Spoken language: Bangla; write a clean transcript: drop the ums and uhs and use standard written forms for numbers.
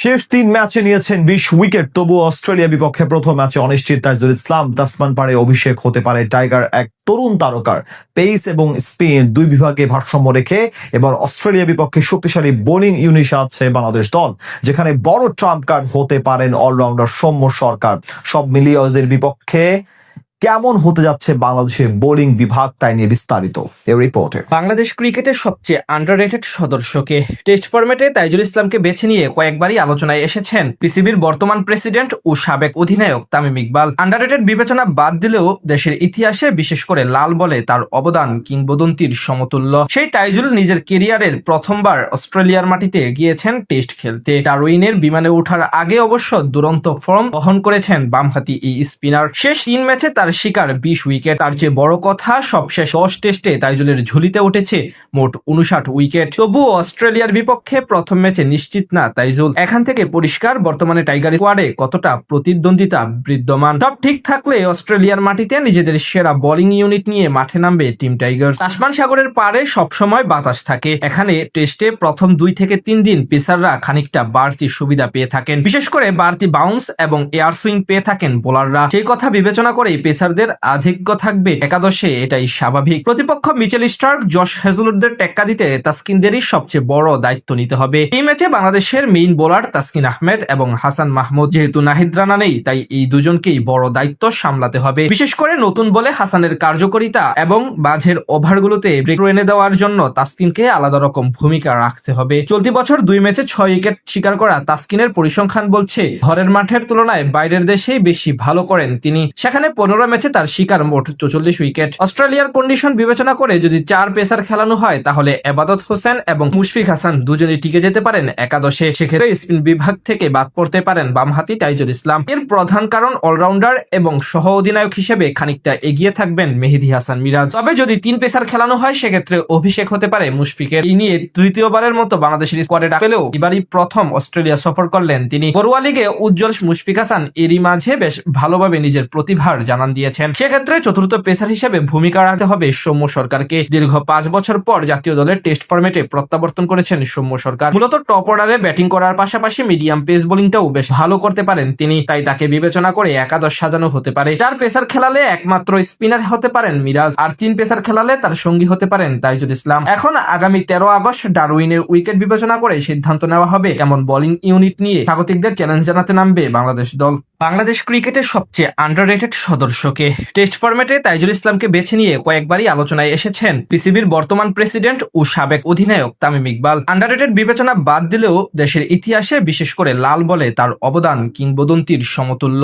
শেষ 3 ম্যাচে নিয়েছেন 20 উইকেট, তবু অস্ট্রেলিয়া বিপক্ষে প্রথম ম্যাচে অনিশ্চিত তাইজুল ইসলাম। তাসমান পারে অভিষেক হতে পারে টাইগার এক তরুণ তারকার। পেস এবং স্পিন দুই বিভাগে ভারসাম্য রেখে এবার অস্ট্রেলিয়া বিপক্ষে শক্তিশালী বোলিং ইউনিট আছে বাংলাদেশ দল, যেখানে বড় ট্রাম্প কার্ড হতে পারেন অলরাউন্ডার সৌম্য সরকার। সব মিলিয়ে ওদের বিপক্ষে কেমন হতে যাচ্ছে বাংলাদেশের বোলিং বিভাগ, তাই নিয়ে বিস্তারিত এই রিপোর্টে। বাংলাদেশ ক্রিকেটের সবচেয়ে আন্ডাররেটেড সদস্যকে টেস্ট ফরম্যাটে তাইজুল ইসলামকে বেছে নিয়ে কয়েকবারই আলোচনায় এসেছেন পিসিবির বর্তমান প্রেসিডেন্ট ও সাবেক অধিনায়ক তামিম ইকবাল। আন্ডাররেটেড বিবেচনা বাদ দিলেও দেশের ইতিহাসে বিশেষ করে লাল বলে তার অবদান কিংবদন্তির সমতুল্য। সেই তাইজুল নিজের কেরিয়ারের প্রথমবার অস্ট্রেলিয়ার মাটিতে গিয়েছেন টেস্ট খেলতে। ডারউইনের বিমানে ওঠার আগে অবশ্য দুরন্ত ফর্ম বহন করেছেন বামহাতি এই স্পিনার। শেষ 3 ম্যাচে তার শিকার 20 উইকেট। তার চেয়ে বড় কথা, সবশেষ 10 টেস্টে তাইজুলের ঝুলিতে উঠেছে মোট 59 উইকেট। তবুও অস্ট্রেলিয়ার বিপক্ষে প্রথম ম্যাচে নিশ্চিত না তাইজুল। এখান থেকে পরিষ্কার বর্তমানে টাইগার স্কোয়াডে কতটা প্রতিদ্বন্দ্বিতা বিদ্যমান। সব ঠিক থাকলে অস্ট্রেলিয়ার মাটিতে নিজেদের সেরা বোলিং ইউনিট নিয়ে মাঠে নামবে টিম টাইগার্স। তাসমান সাগরের পাড়ে সবসময় বাতাস থাকে। এখানে টেস্টে প্রথম 2 থেকে 3 দিন পেসাররা খানিকটা বাড়তি সুবিধা পেয়ে থাকেন, বিশেষ করে বাড়তি বাউন্স এবং এয়ার সুইং পেয়ে থাকেন বোলাররা। সেই কথা বিবেচনা করেই পেসারদের আধিক্য থাকবে একাদশে, এটাই স্বাভাবিক। প্রতিপক্ষ মিচেল স্টার্ক, জশ হেজলউডদের টেক্কা দিতে তাসকিনদেরই সবচেয়ে বড় দায়িত্ব নিতে হবে। এই ম্যাচে বাংলাদেশের মেইন বোলার তাসকিন আহমেদ এবং হাসান মাহমুদ, যেহেতু নাহিদ রানা নেই তাই এই দুজনকেই বড় দায়িত্ব সামলাতে হবে। বিশেষ করে নতুন বলে হাসানের কার্যকারিতা এবং মাঝের ওভারগুলোতে ব্রেক এনে দেওয়ার জন্য তাসকিনকে আলাদা রকম ভূমিকা রাখতে হবে। চলতি বছর 2 ম্যাচে 6 উইকেট শিকার করা তাসকিনের পরিসংখ্যান বলছে ঘরের মাঠের তুলনায় বাইরের দেশেই বেশি ভালো করেন তিনি। সেখানে 15 ম্যাচে তার শিকার মোট 44 উইকেট। অস্ট্রেলিয়ার কন্ডিশন বিবেচনা করে যদি 4 পেসার খেলানো হয় তাহলে এবাদত হোসেন এবং মুশফিক হাসান দুজনেই টিকে যেতে পারেন একাদশে। সেক্ষেত্রে স্পিন বিভাগ থেকে বাদ পড়তে পারেন বামহাতি তাইজুল ইসলাম। এর প্রধান কারণ অলরাউন্ডার এবং সহ অধিনায়ক হিসেবে খানিকটা এগিয়ে থাকবেন মেহেদী হাসান মিরাজ। তবে যদি 3 পেসার খেলানো হয় সেক্ষেত্রে অভিষেক হতে পারে মুশফিকের। এই নিয়ে তৃতীয়বারের মতো বাংলাদেশের স্কোয়াডে ডাক পেলেও এবারই প্রথম অস্ট্রেলিয়া সফর করলেন তিনি। ঘরোয়া লিগে উজ্জ্বল মুশফিক হাসান এরই মাঝে বেশ ভালোভাবে নিজের প্রতিভার জানান দিয়েছেন। সেক্ষেত্রে চতুর্থ পেসার হিসেবে ভূমিকা রাখতে হবে সৌম্য সরকারকে। দীর্ঘ 5 বছর পর জাতীয় দলের টেস্ট ফরম্যাটে প্রত্যাবর্তন করেছেন সৌম্য সরকার। মূলত টপ অর্ডারে ব্যাটিং করার পাশাপাশি মিডিয়াম পেস বোলিংটাও বেশ ভালো করতে পারেন তিনি, তাই তাকে বিবেচনা করে একাদশ সাজানো হতে পারে। 4 পেসার খেলালে একমাত্র স্পিনার হতে পারেন মিরাজ, আর 3 পেসার খেলালে তার সঙ্গী হতে পারেন তাইজুল ইসলাম। এখন আগামী 13 আগস্ট ডারউইনের উইকেট বিবেচনা করে সিদ্ধান্ত নেওয়া হবে কেমন বোলিং ইউনিট নিয়ে স্বাগতিকদের চ্যালেঞ্জ জানাতে নামবে বাংলাদেশ দল। বাংলাদেশ ক্রিকেটের সবচেয়ে আন্ডাররেটেড সদস্যকে টেস্ট ফরম্যাটে তাইজুল ইসলামকে বেছে নিয়ে কয়েকবারই আলোচনায় এসেছেন পিসিবির বর্তমান প্রেসিডেন্ট ও সাবেক অধিনায়ক তামিম ইকবাল। আন্ডাররেটেড বিবেচনা বাদ দিলেও দেশের ইতিহাসে বিশেষ করে লাল বলে তার অবদান কিংবদন্তির সমতুল্য।